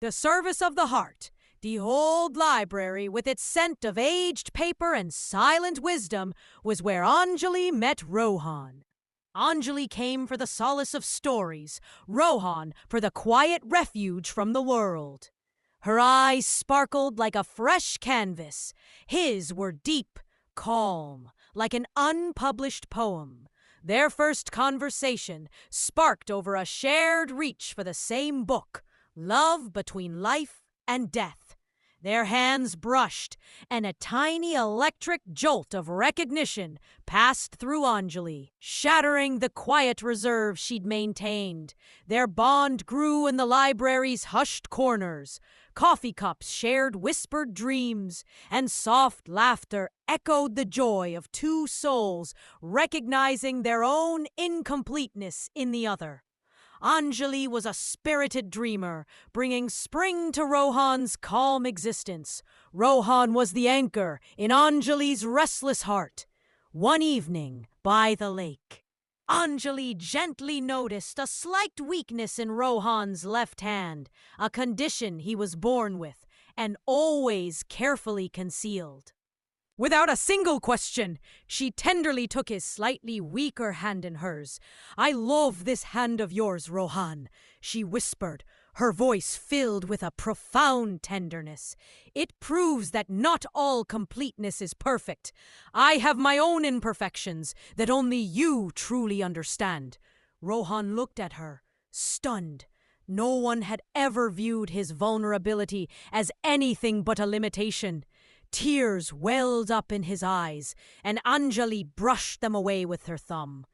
The service of the heart, the old library with its scent of aged paper and silent wisdom, was where Anjali met Rohan. Anjali came for the solace of stories, Rohan for the quiet refuge from the world. Her eyes sparkled like a fresh canvas. His were deep, calm, like an unpublished poem. Their first conversation sparked over a shared reach for the same book, Love Between Life and Death. Their hands brushed, and a tiny electric jolt of recognition passed through Anjali, shattering the quiet reserve she'd maintained. Their bond grew in the library's hushed corners. Coffee cups shared whispered dreams, and soft laughter echoed the joy of two souls recognizing their own incompleteness in the other. Anjali was a spirited dreamer, bringing spring to Rohan's calm existence. Rohan was the anchor in Anjali's restless heart. One evening, by the lake, Anjali gently noticed a slight weakness in Rohan's left hand, a condition he was born with and always carefully concealed. Without a single question, she tenderly took his slightly weaker hand in hers. "I love this hand of yours, Rohan," she whispered, her voice filled with a profound tenderness. "It proves that not all completeness is perfect. I have my own imperfections that only you truly understand." Rohan looked at her, stunned. No one had ever viewed his vulnerability as anything but a limitation. Tears welled up in his eyes, and Anjali brushed them away with her thumb.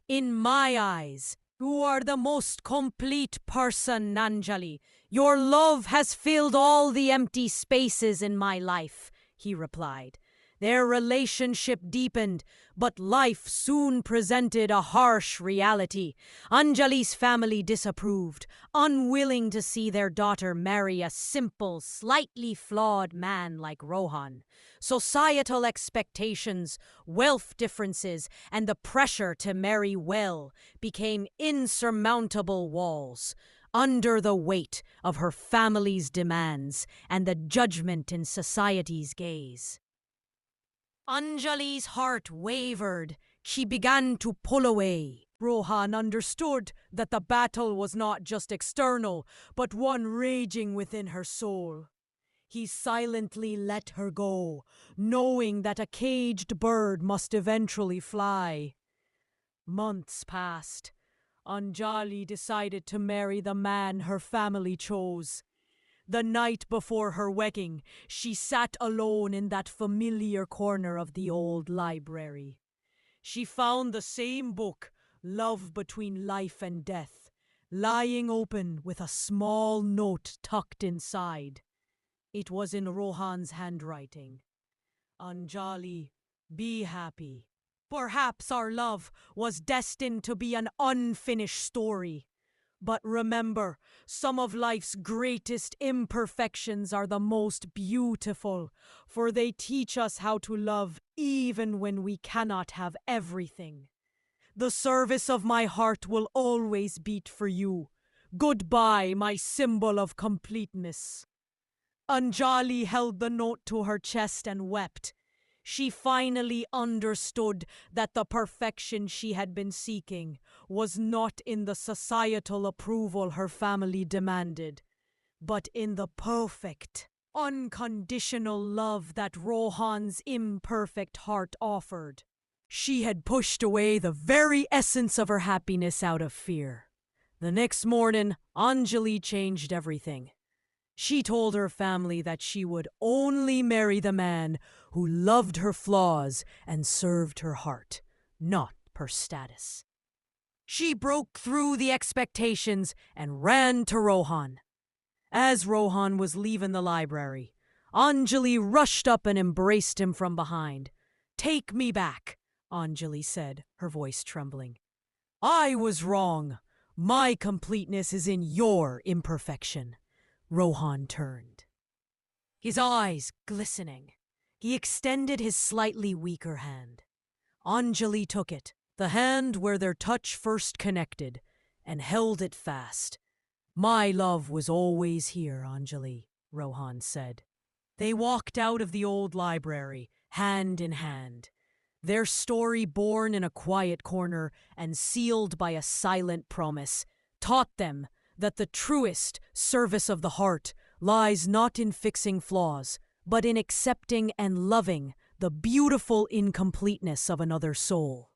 "In my eyes, you are the most complete person, Anjali. Your love has filled all the empty spaces in my life," he replied. Their relationship deepened, but life soon presented a harsh reality. Anjali's family disapproved, unwilling to see their daughter marry a simple, slightly flawed man like Rohan. Societal expectations, wealth differences, and the pressure to marry well became insurmountable walls. Under the weight of her family's demands and the judgment in society's gaze, Anjali's heart wavered. She began to pull away. Rohan understood that the battle was not just external, but one raging within her soul. He silently let her go, knowing that a caged bird must eventually fly. Months passed. Anjali decided to marry the man her family chose. The night before her wedding, she sat alone in that familiar corner of the old library. She found the same book, Love Between Life and Death, lying open with a small note tucked inside. It was in Rohan's handwriting. "Anjali, be happy. Perhaps our love was destined to be an unfinished story. But remember, some of life's greatest imperfections are the most beautiful, for they teach us how to love even when we cannot have everything. The service of my heart will always beat for you. Goodbye, my symbol of completeness." Anjali held the note to her chest and wept. She finally understood that the perfection she had been seeking was not in the societal approval her family demanded, but in the perfect, unconditional love that Rohan's imperfect heart offered. She had pushed away the very essence of her happiness out of fear. The next morning, Anjali changed everything. She told her family that she would only marry the man who loved her flaws and served her heart, not her status. She broke through the expectations and ran to Rohan. As Rohan was leaving the library, Anjali rushed up and embraced him from behind. "Take me back," Anjali said, her voice trembling. "I was wrong. My completeness is in your imperfection." Rohan turned, his eyes glistening. He extended his slightly weaker hand. Anjali took it, the hand where their touch first connected, and held it fast. My love was always here, Anjali, Rohan said. They walked out of the old library, hand in hand, their story born in a quiet corner and sealed by a silent promise, taught them that the truest service of the heart lies not in fixing flaws, but in accepting and loving the beautiful incompleteness of another soul.